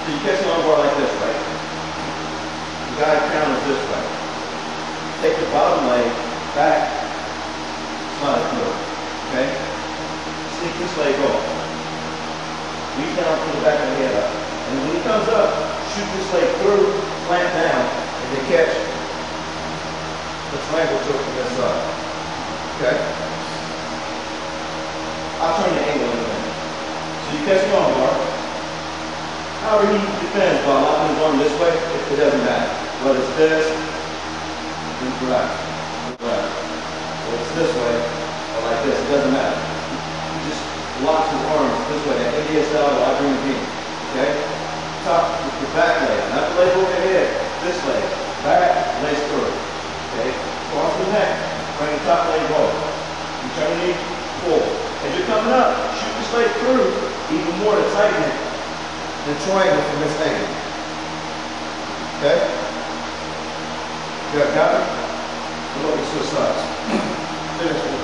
So you catch the arm bar like this, right? The guy counters this way. Take the bottom leg back, slide it through. Okay? Sneak this leg off. Reach down, pull the back of the head up. And when he comes up, shoot this leg through, plant down, and then catch the triangle choke from this side. Okay? I'll turn the angle in a minute. So you catch the arm bar. However he defends by locking his arm this way, it doesn't matter. Whether it's this, then right, left. Or it's this way, or like this, it doesn't matter. He just locks his arms this way, that Indian style, I bring the beam. Okay? Top with the back leg, not the leg over the head. This leg, back, legs through. Okay? Cross the neck, bring the top leg over. You turn the knee, pull. As you're coming up, shoot this leg through even more to tighten it. And triangle from this angle. Okay? You got it? Look at switch sides. Finish it.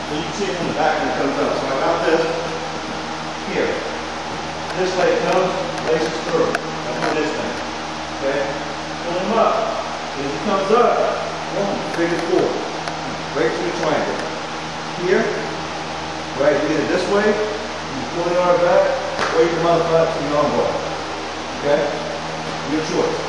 So you can see it from the back when it comes up. So I got this here. This leg comes, laces through. That's for this thing. Okay? Pull him up. As he comes up, one, figure four. Right to the triangle. Here, right, either this way, you pull the arm back, or you come out to the arm bar. Okay? Your choice.